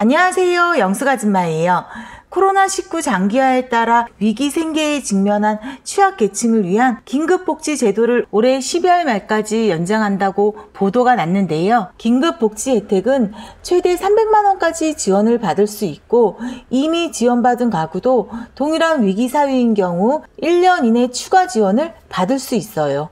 안녕하세요. 영수아줌마예요. 코로나19 장기화에 따라 위기 생계에 직면한 취약계층을 위한 긴급복지 제도를 올해 12월 말까지 연장한다고 보도가 났는데요. 긴급복지 혜택은 최대 300만 원까지 지원을 받을 수 있고 이미 지원받은 가구도 동일한 위기 사유인 경우 1년 이내 추가 지원을 받을 수 있어요.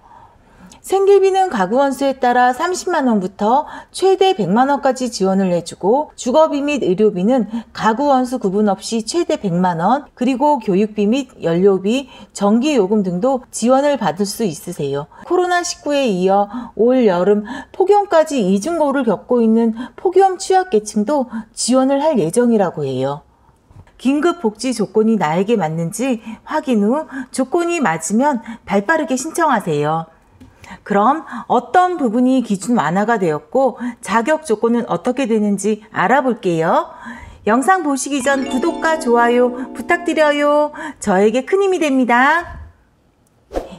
생계비는 가구 원수에 따라 30만 원부터 최대 100만 원까지 지원을 해주고 주거비 및 의료비는 가구 원수 구분 없이 최대 100만 원, 그리고 교육비 및 연료비, 전기요금 등도 지원을 받을 수 있으세요. 코로나19에 이어 올 여름 폭염까지 이중고를 겪고 있는 폭염 취약계층도 지원을 할 예정이라고 해요. 긴급복지 조건이 나에게 맞는지 확인 후 조건이 맞으면 발빠르게 신청하세요. 그럼 어떤 부분이 기준 완화가 되었고 자격 조건은 어떻게 되는지 알아볼게요. 영상 보시기 전 구독과 좋아요 부탁드려요. 저에게 큰 힘이 됩니다.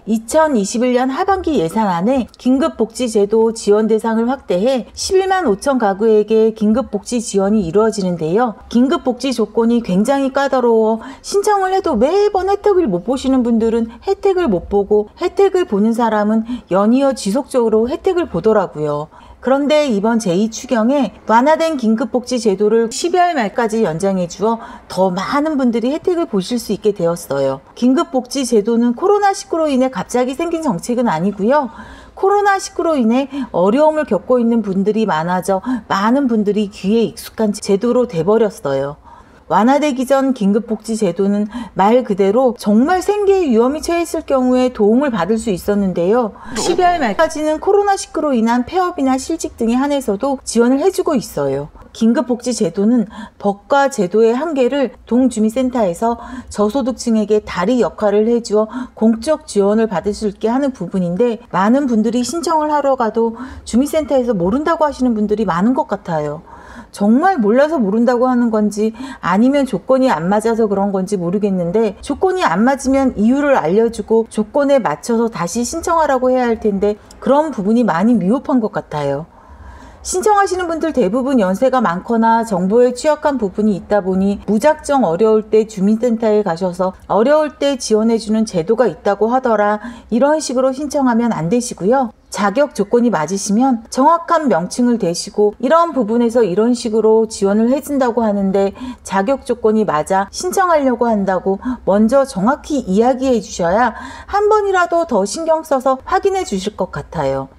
2021년 하반기 예산안에 긴급복지제도 지원 대상을 확대해 11만 5천 가구에게 긴급복지 지원이 이루어지는데요. 긴급복지 조건이 굉장히 까다로워 신청을 해도 매번 혜택을 못 보시는 분들은 혜택을 못 보고 혜택을 보는 사람은 연이어 지속적으로 혜택을 보더라고요. 그런데 이번 제2추경에 완화된 긴급복지 제도를 12월 말까지 연장해 주어 더 많은 분들이 혜택을 보실 수 있게 되었어요. 긴급복지 제도는 코로나19로 인해 갑자기 생긴 정책은 아니고요. 코로나19로 인해 어려움을 겪고 있는 분들이 많아져 많은 분들이 귀에 익숙한 제도로 돼버렸어요. 완화되기 전 긴급복지 제도는 말 그대로 정말 생계에 위험이 처했을 경우에 도움을 받을 수 있었는데요. 12월 말까지는 코로나19로 인한 폐업이나 실직 등에 한해서도 지원을 해주고 있어요. 긴급복지 제도는 법과 제도의 한계를 동주민센터에서 저소득층에게 다리 역할을 해주어 공적 지원을 받을 수 있게 하는 부분인데 많은 분들이 신청을 하러 가도 주민센터에서 모른다고 하시는 분들이 많은 것 같아요. 정말 몰라서 모른다고 하는 건지 아니면 조건이 안 맞아서 그런 건지 모르겠는데 조건이 안 맞으면 이유를 알려주고 조건에 맞춰서 다시 신청하라고 해야 할 텐데 그런 부분이 많이 미흡한 것 같아요. 신청하시는 분들 대부분 연세가 많거나 정보에 취약한 부분이 있다 보니 무작정 어려울 때 주민센터에 가셔서 어려울 때 지원해주는 제도가 있다고 하더라 이런 식으로 신청하면 안 되시고요. 자격 조건이 맞으시면 정확한 명칭을 대시고 이런 부분에서 이런 식으로 지원을 해준다고 하는데 자격 조건이 맞아 신청하려고 한다고 먼저 정확히 이야기해 주셔야 한 번이라도 더 신경 써서 확인해 주실 것 같아요.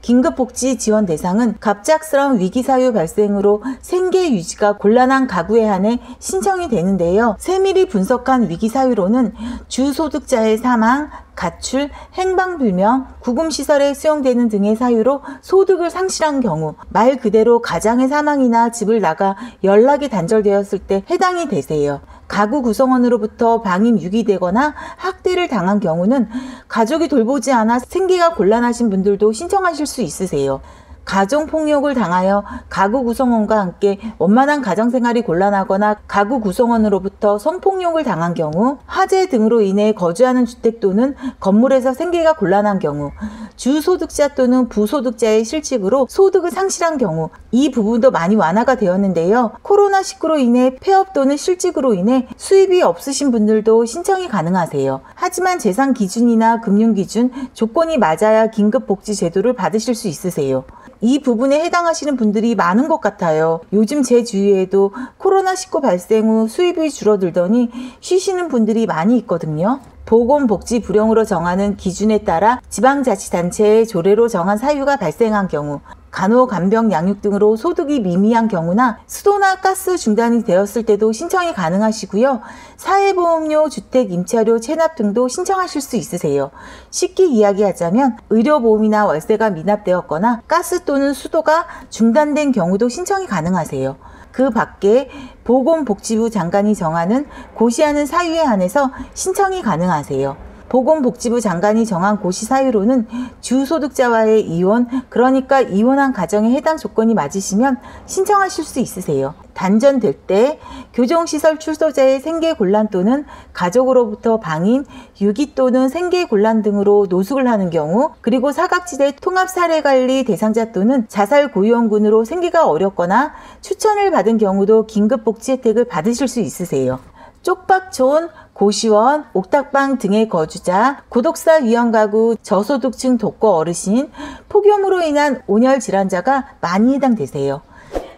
긴급복지 지원 대상은 갑작스러운 위기사유 발생으로 생계 유지가 곤란한 가구에 한해 신청이 되는데요. 세밀히 분석한 위기사유로는 주소득자의 사망, 가출, 행방불명, 구금시설에 수용되는 등의 사유로 소득을 상실한 경우, 말 그대로 가장의 사망이나 집을 나가 연락이 단절되었을 때 해당이 되세요. 가구 구성원으로부터 방임 유기되거나 학대를 당한 경우는 가족이 돌보지 않아 생계가 곤란하신 분들도 신청하실 수 있으세요. 가정폭력을 당하여 가구 구성원과 함께 원만한 가정생활이 곤란하거나 가구 구성원으로부터 성폭력을 당한 경우, 화재 등으로 인해 거주하는 주택 또는 건물에서 생계가 곤란한 경우, 주소득자 또는 부소득자의 실직으로 소득을 상실한 경우 이 부분도 많이 완화가 되었는데요. 코로나19로 인해 폐업 또는 실직으로 인해 수입이 없으신 분들도 신청이 가능하세요. 하지만 재산 기준이나 금융 기준, 조건이 맞아야 긴급복지 제도를 받으실 수 있으세요. 이 부분에 해당하시는 분들이 많은 것 같아요. 요즘 제 주위에도 코로나19 발생 후 수입이 줄어들더니 쉬시는 분들이 많이 있거든요. 보건복지부령으로 정하는 기준에 따라 지방자치단체의 조례로 정한 사유가 발생한 경우, 간호간병 양육 등으로 소득이 미미한 경우나 수도나 가스 중단이 되었을 때도 신청이 가능하시고요. 사회보험료, 주택 임차료 체납 등도 신청하실 수 있으세요. 쉽게 이야기하자면 의료보험이나 월세가 미납되었거나 가스 또는 수도가 중단된 경우도 신청이 가능하세요. 그 밖에 보건복지부 장관이 정하는 고시하는 사유에 한해서 신청이 가능하세요. 보건복지부 장관이 정한 고시 사유로는 주소득자와의 이혼, 그러니까 이혼한 가정에 해당 조건이 맞으시면 신청하실 수 있으세요. 단전될 때 교정시설 출소자의 생계곤란 또는 가족으로부터 방임, 유기 또는 생계곤란 등으로 노숙을 하는 경우, 그리고 사각지대 통합사례관리 대상자 또는 자살 고위험군으로 생계가 어렵거나 추천을 받은 경우도 긴급복지 혜택을 받으실 수 있으세요. 쪽박촌, 고시원, 옥탑방 등의 거주자, 고독사 위험가구, 저소득층 독거 어르신, 폭염으로 인한 온열 질환자가 많이 해당되세요.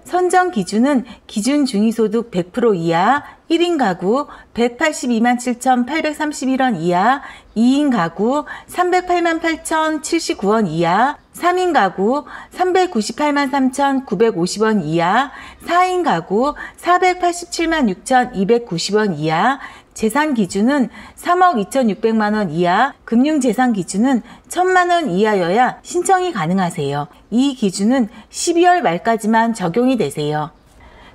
선정 기준은 기준 중위소득 100% 이하, 1인 가구 182만 7,831원 이하, 2인 가구 308만 8,079원 이하, 3인 가구 398만 3,950원 이하, 4인 가구 487만 6,290원 이하, 재산 기준은 3억 2,600만 원 이하, 금융재산 기준은 1,000만 원 이하여야 신청이 가능하세요. 이 기준은 12월 말까지만 적용이 되세요.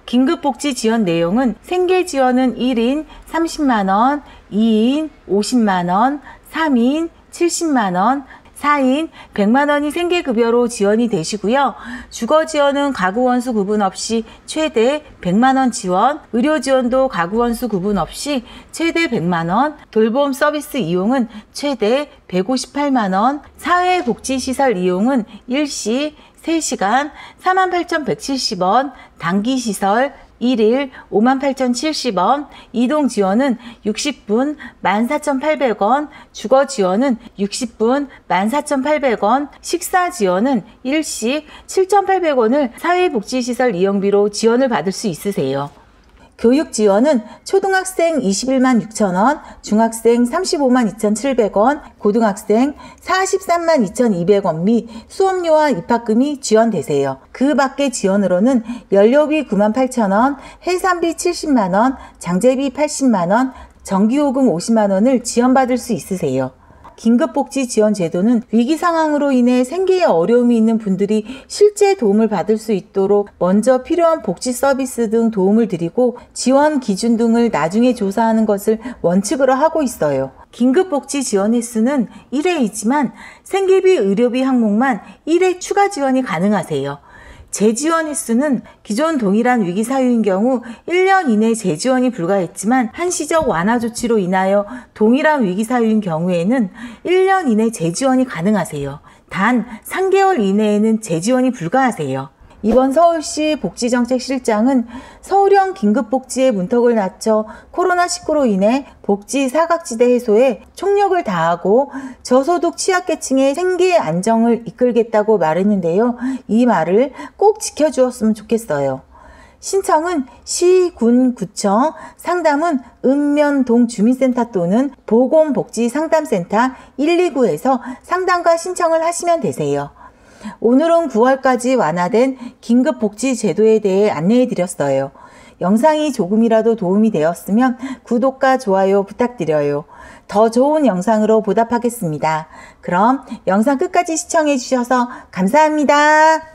긴급복지 지원 내용은 생계지원은 1인 30만 원, 2인 50만 원, 3인 70만 원, 4인 100만 원이 생계급여로 지원이 되시고요. 주거지원은 가구원수 구분 없이 최대 100만 원 지원, 의료지원도 가구원수 구분 없이 최대 100만 원, 돌봄 서비스 이용은 최대 158만 원, 사회복지시설 이용은 일시 3시간 48,170원, 단기시설 1일 58,070원, 이동지원은 60분 14,800원, 주거지원은 60분 14,800원, 식사지원은 일시 7,800원을 사회복지시설 이용비로 지원을 받을 수 있으세요. 교육지원은 초등학생 21만 6천원, 중학생 35만 2,700원, 고등학생 43만 2,200원 및 수업료와 입학금이 지원되세요. 그 밖의 지원으로는 연료비 9만 8천원, 해산비 70만원, 장제비 80만원, 전기요금 50만원을 지원받을 수 있으세요. 긴급복지 지원 제도는 위기 상황으로 인해 생계에 어려움이 있는 분들이 실제 도움을 받을 수 있도록 먼저 필요한 복지 서비스 등 도움을 드리고 지원 기준 등을 나중에 조사하는 것을 원칙으로 하고 있어요. 긴급복지 지원 횟수는 1회이지만 생계비, 의료비 항목만 1회 추가 지원이 가능하세요. 재지원 횟수는 기존 동일한 위기 사유인 경우 1년 이내 재지원이 불가했지만 한시적 완화 조치로 인하여 동일한 위기 사유인 경우에는 1년 이내 재지원이 가능하세요. 단 3개월 이내에는 재지원이 불가하세요. 이번 서울시 복지정책실장은 서울형 긴급복지의 문턱을 낮춰 코로나19로 인해 복지 사각지대 해소에 총력을 다하고 저소득 취약계층의 생계 안정을 이끌겠다고 말했는데요. 이 말을 꼭 지켜주었으면 좋겠어요. 신청은 시, 군, 구청, 상담은 읍면동 주민센터 또는 보건복지상담센터 129에서 상담과 신청을 하시면 되세요. 오늘은 9월까지 완화된 긴급복지 제도에 대해 안내해 드렸어요. 영상이 조금이라도 도움이 되었으면 구독과 좋아요 부탁드려요. 더 좋은 영상으로 보답하겠습니다. 그럼 영상 끝까지 시청해 주셔서 감사합니다.